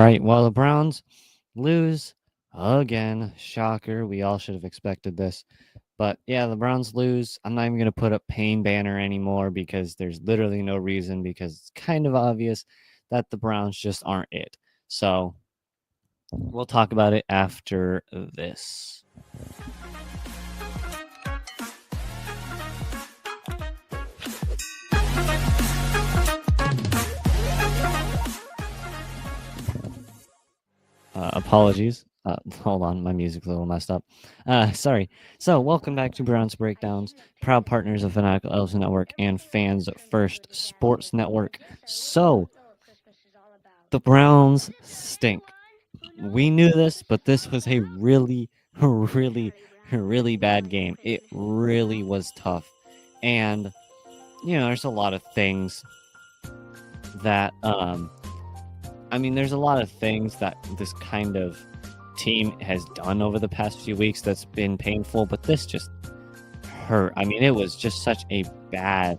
right. Well, the Browns lose again. Shocker. We all should have expected this. But yeah, the Browns lose. I'm not even going to put up pain banner anymore because there's literally no reason, because it's kind of obvious that the Browns just aren't it. So we'll talk about it after this. Apologies. Hold on, my music's a little messed up. Sorry. So, welcome back to Browns Breakdowns, proud partners of Fanatical Elves Network and Fans First Sports Network. So, the Browns stink. We knew this, but this was a really, really bad game. It really was tough. And, there's a lot of things that, there's a lot of things that this kind of team has done over the past few weeks that's been painful, but this just hurt. It was just such a bad,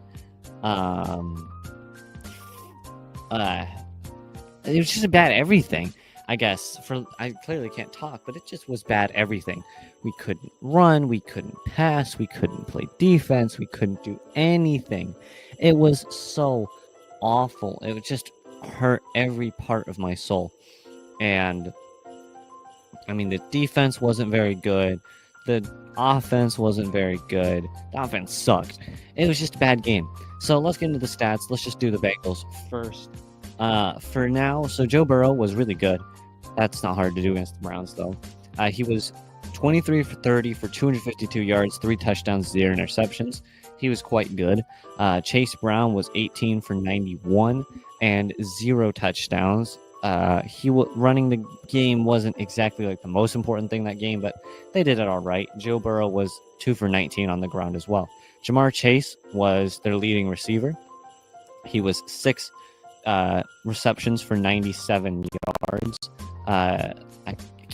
it was just a bad everything. I guess I clearly can't talk, but it just was bad everything. We couldn't run, we couldn't pass, we couldn't play defense, we couldn't do anything. It was so awful. It would just hurt every part of my soul. And the defense wasn't very good. The offense wasn't very good. The offense sucked. It was just a bad game. So let's get into the stats. Let's just do the Bengals first. For now, so Joe Burrow was really good. That's not hard to do against the Browns, though. He was 23 for 30 for 252 yards, 3 touchdowns, 0 interceptions. He was quite good. Chase Brown was 18 for 91 and 0 touchdowns. Running the game wasn't exactly like the most important thing that game, but they did it all right. Joe Burrow was 2 for 19 on the ground as well. Jamar Chase was their leading receiver. He was 6 receptions for 97 yards.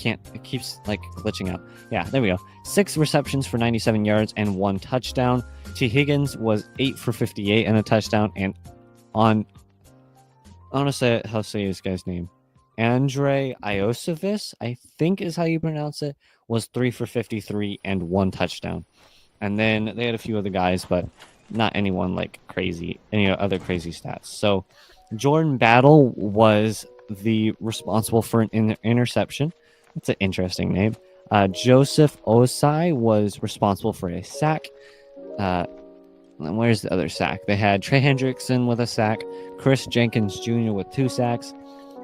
It keeps like glitching out. Yeah, there we go. 6 receptions for 97 yards and 1 touchdown. T. Higgins was 8 for 58 and a touchdown. And I want to say how to say this guy's name. Andre Iosivas, I think is how you pronounce it, was 3 for 53 and 1 touchdown. And then they had a few other guys, but not anyone like crazy, any other crazy stats. So Jordan Battle was the responsible for an interception. That's an interesting name. Joseph Osai was responsible for a sack. Where's the other sack? They had Trey Hendrickson with a sack, Chris Jenkins Jr. with 2 sacks,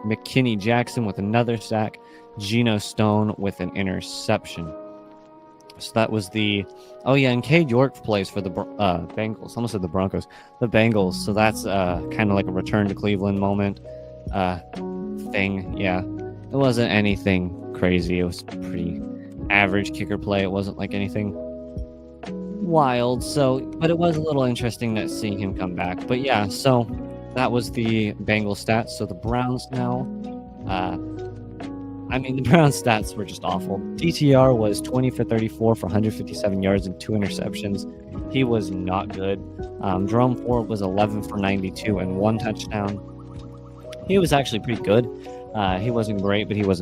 McKinney Jackson with another sack, Geno Stone with an interception. So that was and Cade York plays for the Bengals. Almost said the Broncos. The Bengals. So that's kind of like a return to Cleveland moment thing. Yeah. It wasn't anything crazy. It was pretty average kicker play. It wasn't like anything wild. But it was a little interesting that seeing him come back. But yeah, so that was the Bengals stats. So the Browns now, the Browns stats were just awful. DTR was 20 for 34 for 157 yards and 2 interceptions. He was not good. Jerome Ford was 11 for 92 and 1 touchdown. He was actually pretty good. He wasn't great, but he was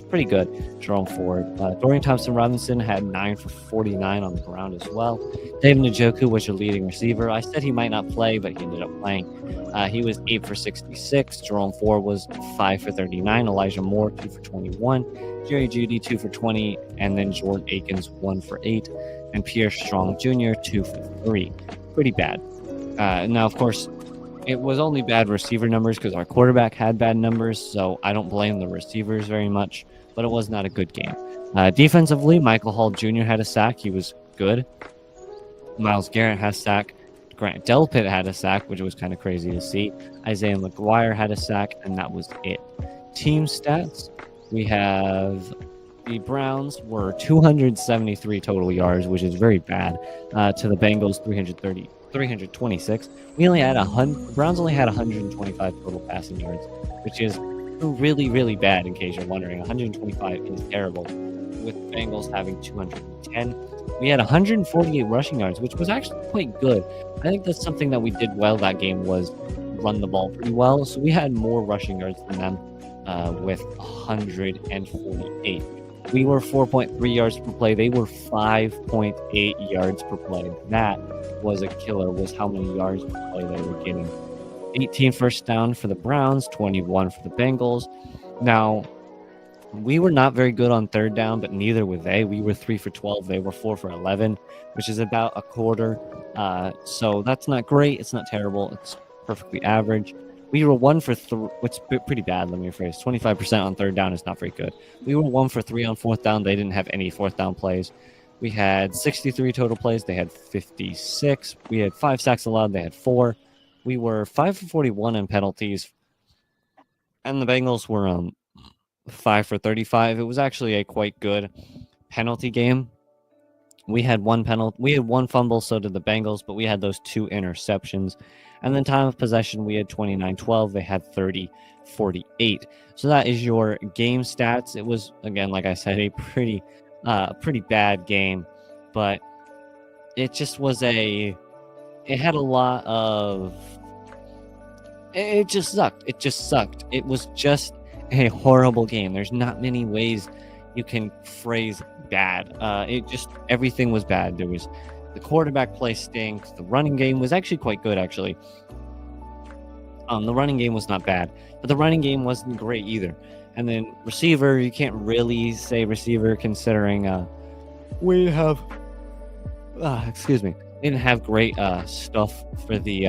pretty good, Jerome Ford. Dorian Thompson-Robinson had 9 for 49 on the ground as well. David Njoku was your leading receiver. I said he might not play, but he ended up playing. He was 8 for 66. Jerome Ford was 5 for 39. Elijah Moore, 2 for 21. Jerry Jeudy, 2 for 20. And then Jordan Akins, 1 for 8. And Pierre Strong Jr., 2 for 3. Pretty bad. Now, of course, it was only bad receiver numbers because our quarterback had bad numbers, so I don't blame the receivers very much, but it was not a good game. Defensively, Michael Hall Jr. had a sack. He was good. Myles Garrett had a sack. Grant Delpit had a sack, which was kind of crazy to see. Isaiah McGuire had a sack, and that was it. Team stats, we have the Browns were 273 total yards, which is very bad, to the Bengals 326. Browns only had 125 total passing yards, which is really, really bad, in case you're wondering. 125 is terrible, with Bengals having 210. We had 148 rushing yards, which was actually quite good. I think that's something that we did well that game, was run the ball pretty well. So we had more rushing yards than them with 148. We were 4.3 yards per play. They were 5.8 yards per play. That was a killer, was how many yards per play they were getting. 18 first down for the Browns, 21 for the Bengals. Now, we were not very good on third down, but neither were they. We were 3 for 12. They were 4 for 11, which is about a quarter. So that's not great. It's not terrible. It's perfectly average. We were 1 for 3, which is pretty bad. Let me rephrase. 25% on third down is not very good. We were 1 for 3 on fourth down. They didn't have any fourth down plays. We had 63 total plays. They had 56. We had 5 sacks allowed. They had 4. We were 5 for 41 in penalties. And the Bengals were 5 for 35. It was actually a quite good penalty game. We had one penalty. We had one fumble, so did the Bengals, but we had those 2 interceptions. And then time of possession, we had 29-12. They had 30-48. So that is your game stats. It was, again, like I said, a pretty bad game, but it just was it had a lot of, it just sucked. It just sucked. It was just a horrible game. There's not many ways you can phrase bad. Everything was bad. There was the quarterback play stinks. The running game was actually quite good, actually. The running game was not bad, but the running game wasn't great either. And then receiver, you can't really say receiver considering we have, we didn't have great stuff for the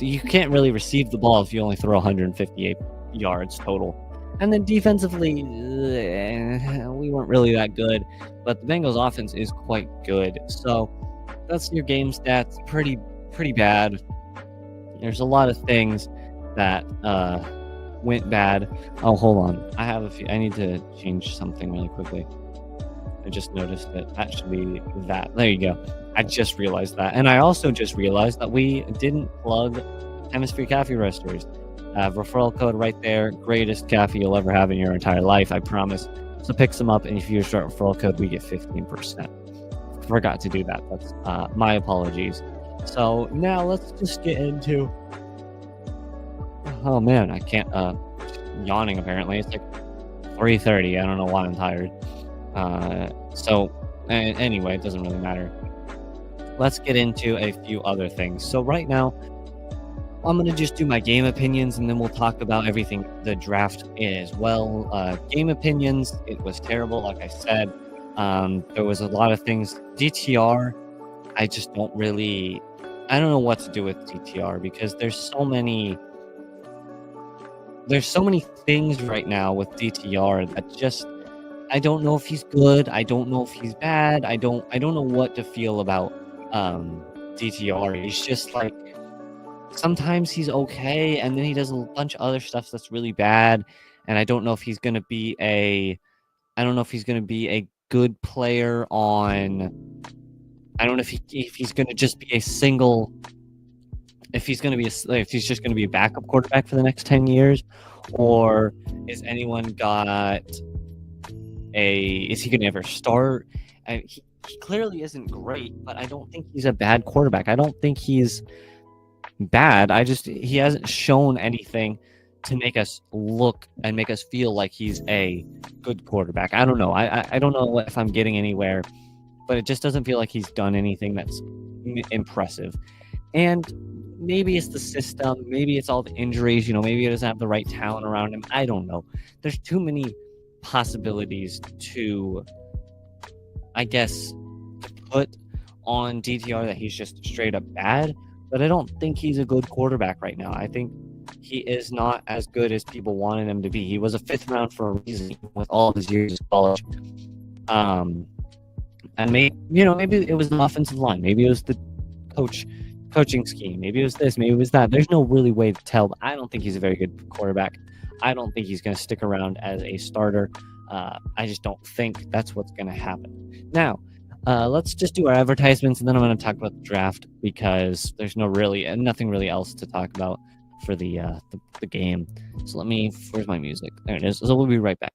you can't really receive the ball if you only throw 158 yards total. And then defensively, we weren't really that good, but the Bengals offense is quite good. So that's your game stats. Pretty bad. There's a lot of things that went bad. Oh, hold on. I need to change something really quickly. I just noticed that that should be that. There you go. I just realized that. And I also just realized that we didn't plug Hemisphere Cafe Roasters. Referral code right there. Greatest cafe you'll ever have in your entire life, I promise. So pick some up, and if you use our referral code, we get 15%. Forgot to do that. That's my apologies. So now let's just get into. Oh man, I can't. Yawning apparently. It's like 3:30. I don't know why I'm tired. Anyway, it doesn't really matter. Let's get into a few other things. So right now, I'm going to just do my game opinions, and then we'll talk about everything the draft is. Well, game opinions, it was terrible, like I said. There was a lot of things. DTR, I just don't know what to do with DTR because there's so many things right now with DTR that just, I don't know if he's good. I don't know if he's bad. I don't know what to feel about DTR. He's just like, sometimes he's okay, and then he does a bunch of other stuff that's really bad. And I don't know if he's gonna be a good player on. I don't know if he's gonna just be a single. If he's just gonna be a backup quarterback for the next 10 years, or is he gonna ever start? He clearly isn't great, but I don't think he's a bad quarterback. I don't think he's bad. He hasn't shown anything to make us look and make us feel like he's a good quarterback. I don't know. I don't know if I'm getting anywhere, but it just doesn't feel like he's done anything that's impressive. And maybe it's the system. Maybe it's all the injuries. Maybe he doesn't have the right talent around him. I don't know. There's too many possibilities to, I guess, put on DTR that he's just straight up bad. But I don't think he's a good quarterback right now. I think he is not as good as people wanted him to be. He was a 5th round for a reason with all of his years of college. And maybe it was the offensive line. Maybe it was the coaching scheme. Maybe it was this. Maybe it was that. There's no really way to tell. But I don't think he's a very good quarterback. I don't think he's going to stick around as a starter. I just don't think that's what's going to happen. Now, let's just do our advertisements, and then I'm going to talk about the draft because there's nothing really else to talk about for the game. So where's my music? There it is. So we'll be right back.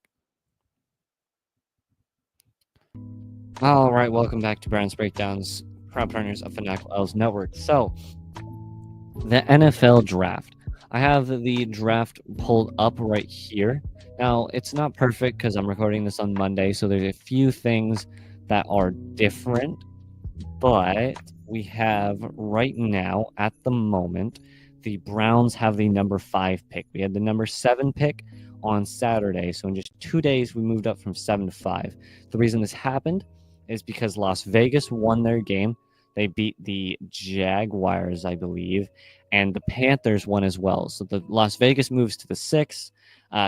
All right, welcome back to Browns Breakdowns, proud partners of Fanatical L's Network. So The NFL draft. I have the draft pulled up right here. Now, it's not perfect because I'm recording this on Monday, so there's a few things that are different, but we have right now, at the moment, the Browns have the number 5 pick. We had the number 7 pick on Saturday, so in just 2 days, we moved up from 7 to 5. The reason this happened is because Las Vegas won their game. They beat the Jaguars, I believe, and the Panthers won as well. So the Las Vegas moves to the 6,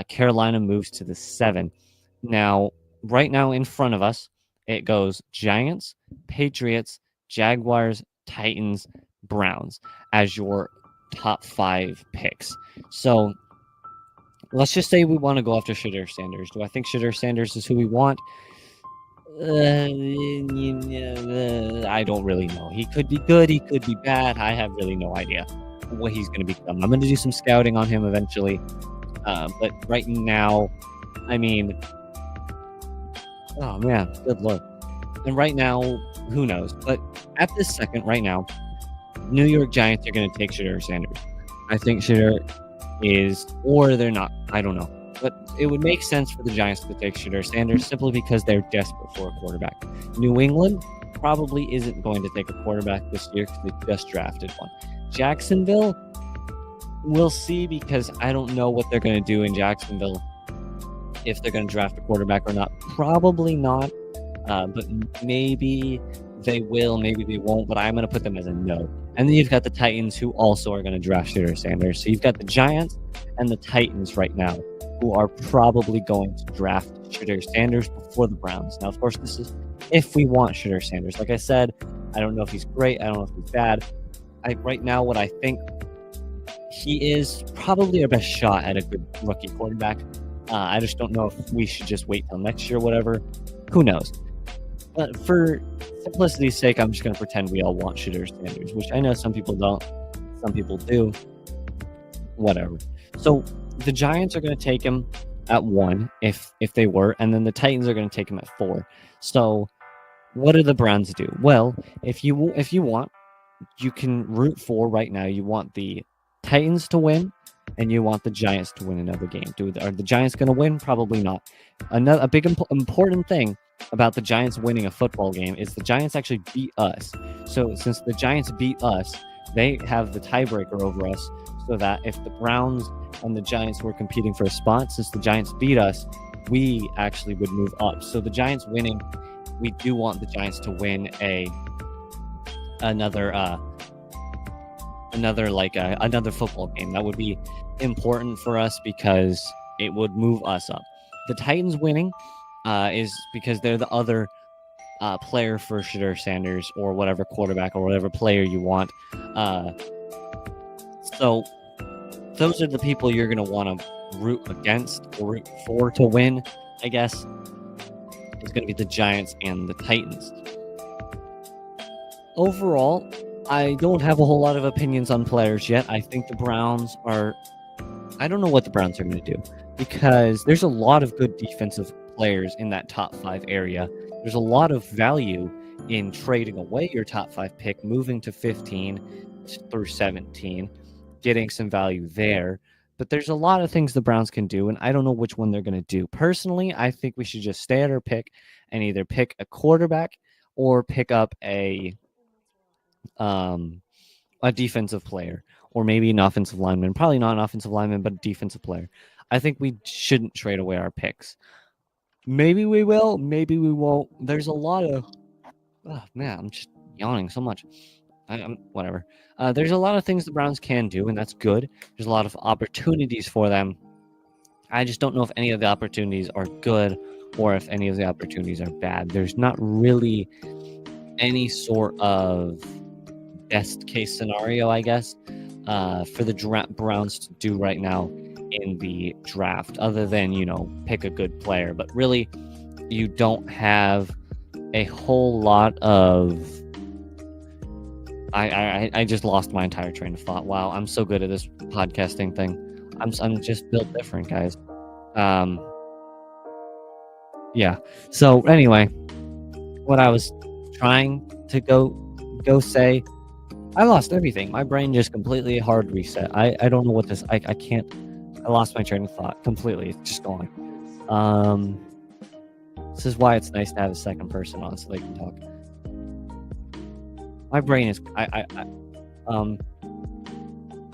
Carolina moves to the 7. Now, right now in front of us, it goes Giants, Patriots, Jaguars, Titans, Browns as your top 5 picks. So let's just say we want to go after Shadir Sanders. Do I think Shadir Sanders is who we want? I don't really know. He could be good. He could be bad. I have really no idea what he's going to become. I'm going to do some scouting on him eventually. But right now, I mean, oh man, good lord. And right now, who knows? But at this second, right now, New York Giants are going to take Shadir Sanders. I think Shadir is, or they're not. I don't know. But it would make sense for the Giants to take Shadir Sanders simply because they're desperate for a quarterback. New England probably isn't going to take a quarterback this year because they just drafted one. Jacksonville, we'll see, because I don't know what they're going to do in Jacksonville, if they're going to draft a quarterback or not. Probably not, but maybe they will, maybe they won't, but I'm going to put them as a no. And then you've got the Titans, who also are going to draft Shadir Sanders. So you've got the Giants and the Titans right now, who are probably going to draft Shadir Sanders before the Browns. Now, of course, this is if we want Shadir Sanders. Like I said, I don't know if he's great. I don't know if he's bad. Right now, what I think, he is probably our best shot at a good rookie quarterback. I just don't know if we should just wait till next year or whatever. Who knows? But for simplicity's sake, I'm just going to pretend we all want Shadir Sanders, which I know some people don't. Some people do. Whatever. So the Giants are going to take him at 1 if they were, and then the Titans are going to take him at 4. So what do the Browns do? Well, if you want, you can root for right now. You want the Titans to win, and you want the Giants to win another game. Are the Giants going to win? Probably not. A big important thing about the Giants winning a football game is the Giants actually beat us. So since the Giants beat us, they have the tiebreaker over us, so that if the Browns and the Giants were competing for a spot, since the Giants beat us, we actually would move up. So the Giants winning, we do want the Giants to win another football game. That would be important for us because it would move us up. The Titans winning is because they're the other player for Shadir Sanders, or whatever quarterback or whatever player you want. So those are the people you're going to want to root against or root for to win, I guess. It's going to be the Giants and the Titans. Overall, I don't have a whole lot of opinions on players yet. I think the Browns are... I don't know what the Browns are going to do, because there's a lot of good defensive players in that top 5 area. There's a lot of value in trading away your top 5 pick, moving to 15 through 17, getting some value there. But there's a lot of things the Browns can do, and I don't know which one they're going to do. Personally, I think we should just stay at our pick and either pick a quarterback or pick up a defensive player, or maybe an offensive lineman. Probably not an offensive lineman, but a defensive player. I think we shouldn't trade away our picks. Maybe we will, maybe we won't. There's a lot of... Oh, man, I'm just yawning so much. I'm whatever. There's a lot of things the Browns can do, and that's good. There's a lot of opportunities for them. I just don't know if any of the opportunities are good or if any of the opportunities are bad. There's not really any sort of best case scenario, I guess, for the Browns to do right now in the draft, other than, pick a good player. But really, you don't have a whole lot of... I just lost my entire train of thought. Wow, I'm so good at this podcasting thing. I'm just built different, guys. Yeah. So anyway, what I was trying to go say, I lost everything. My brain just completely hard reset. I don't know what this. I can't. I lost my train of thought completely. It's just gone. This is why it's nice to have a second person on so they can talk. My brain is. I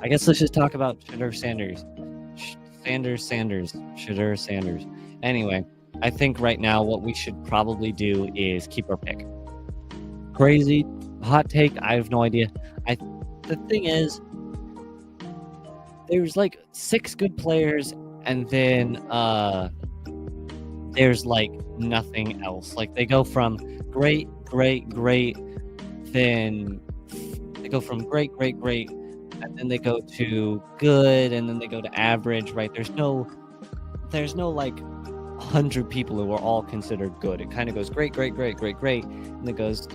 guess let's just talk about Shadur Sanders. Shadur Sanders. Anyway, I think right now what we should probably do is keep our pick. Crazy hot take. I have no idea. The thing is, there's like 6 good players, and then there's like nothing else. Like they go from great, then they go from great, and then they go to good, and then they go to average, right? There's no like 100 people who are all considered good. It kind of goes great, and it goes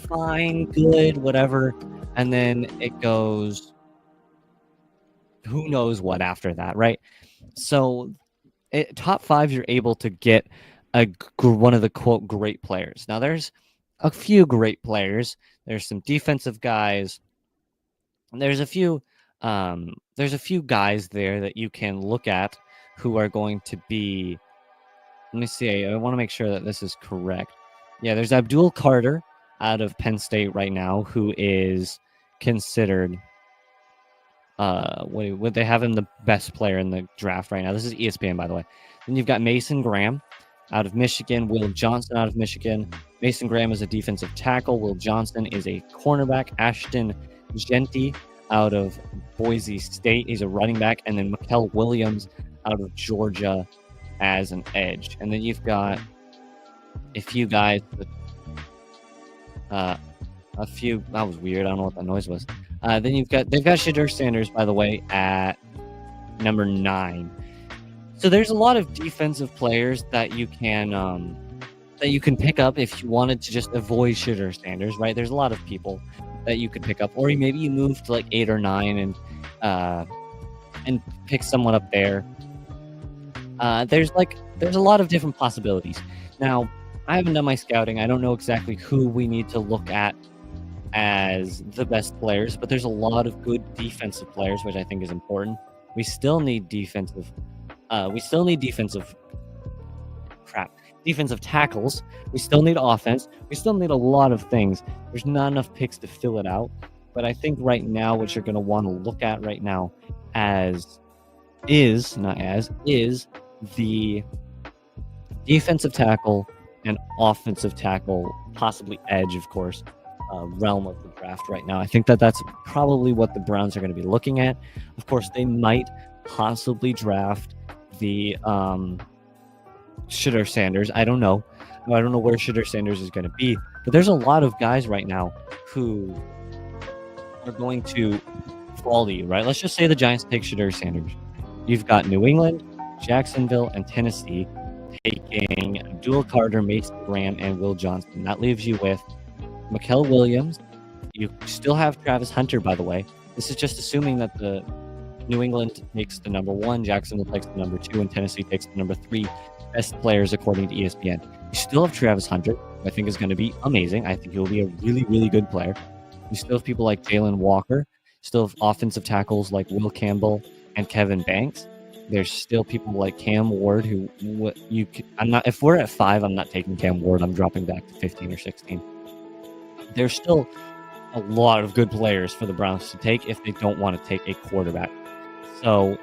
fine, good, whatever, and then it goes who knows what after that, right? So top 5, you're able to get one of the quote great players. Now there's a few great players. There's some defensive guys. There's a few guys there that you can look at who are going to be. Let me see. I want to make sure that this is correct. Yeah, there's Abdul Carter out of Penn State right now, who is considered. Would they have him the best player in the draft right now? This is ESPN, by the way. Then you've got Mason Graham out of Michigan, Will Johnson out of Michigan. Mason Graham is a defensive tackle. Will Johnson is a cornerback. Ashton Genty out of Boise State. He's a running back. And then Mikel Williams out of Georgia as an edge. And then you've got a few guys. That was weird. I don't know what that noise was. Then they've got Shadur Sanders, by the way, at number 9. So there's a lot of defensive players that you can pick up if you wanted to just avoid Shadur Sanders, right? There's a lot of people that you could pick up, or maybe you move to like 8 or 9 and pick someone up there. There's a lot of different possibilities. Now, I haven't done my scouting. I don't know exactly who we need to look at as the best players, but there's a lot of good defensive players, which I think is important. We still need defensive tackles. We still need offense. We still need a lot of things. There's not enough picks to fill it out. But I think right now what you're going to want to look at right now is the defensive tackle and offensive tackle, possibly edge, of course, realm of the draft right now. I think that's probably what the Browns are going to be looking at. Of course, they might possibly draft the Shadur Sanders. I don't know. I don't know where Shadur Sanders is going to be, but there's a lot of guys right now who are going to fall to you, right? Let's just say the Giants take Shadur Sanders. You've got New England, Jacksonville, and Tennessee taking Abdul Carter, Mason Graham, and Will Johnson. That leaves you with Mikel Williams. You still have Travis Hunter, by the way. This is just assuming that the New England takes the number 1, Jacksonville takes the number 2, and Tennessee takes the number 3 best players according to ESPN. You still have Travis Hunter, who I think is going to be amazing. I think he'll be a really, really good player. You still have people like Jalen Walker. Still have offensive tackles like Will Campbell and Kevin Banks. There's still people like Cam Ward if we're at 5, I'm not taking Cam Ward. I'm dropping back to 15 or 16. There's still a lot of good players for the Browns to take if they don't want to take a quarterback. So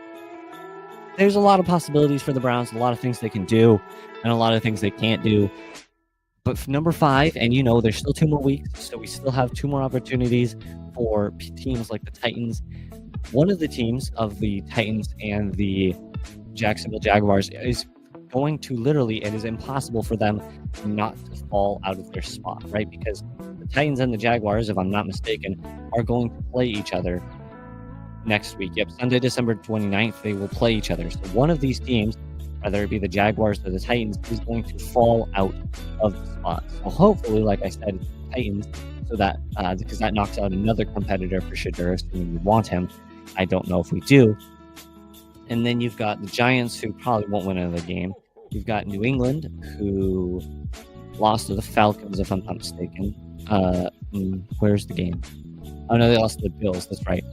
there's a lot of possibilities for the Browns, a lot of things they can do, and a lot of things they can't do. But for number 5, and there's still 2 more weeks, so we still have 2 more opportunities for teams like the Titans. One of the teams of the Titans and the Jacksonville Jaguars is going to literally, it is impossible for them not to fall out of their spot, right? Because the Titans and the Jaguars, if I'm not mistaken, are going to play each other next week. Yep, Sunday, December 29th, they will play each other. So one of these teams, whether it be the Jaguars or the Titans, is going to fall out of the spot. So hopefully, like I said, it's the Titans, so that because that knocks out another competitor for Shadur, assuming we want him. I don't know if we do. And then you've got the Giants, who probably won't win another game. You've got New England, who lost to the Falcons, if I'm not mistaken. Where's the game? Oh no, they lost to the Bills. That's right.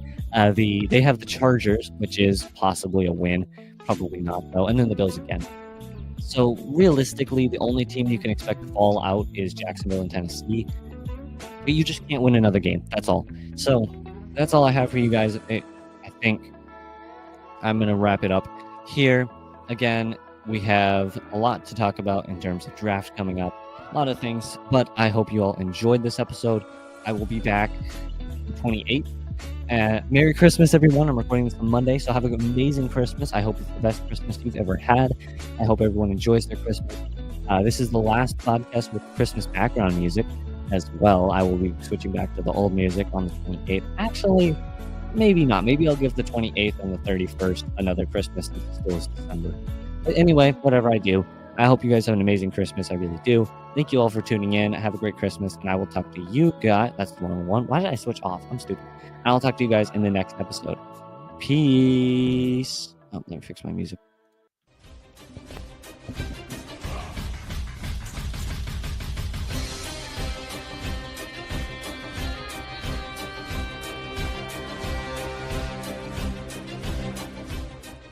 They have the Chargers, which is possibly a win. Probably not though. And then the Bills again. So realistically, the only team you can expect to fall out is Jacksonville and Tennessee. But you just can't win another game. That's all. So that's all I have for you guys. I think I'm going to wrap it up here. Again, we have a lot to talk about in terms of draft coming up, a lot of things, but I hope you all enjoyed this episode. I will be back the 28th. Merry Christmas, everyone. I'm recording this on Monday, so have an amazing Christmas. I hope it's the best Christmas you've ever had. I hope everyone enjoys their Christmas. This is the last podcast with Christmas background music as well. I will be switching back to the old music on the 28th. Actually, maybe not. Maybe I'll give the 28th and the 31st another Christmas since it still is December. But anyway, whatever I do, I hope you guys have an amazing Christmas. I really do. Thank you all for tuning in. Have a great Christmas, and I will talk to you guys. That's the wrong one. Why did I switch off? I'm stupid. And I'll talk to you guys in the next episode. Peace. Oh, let me fix my music.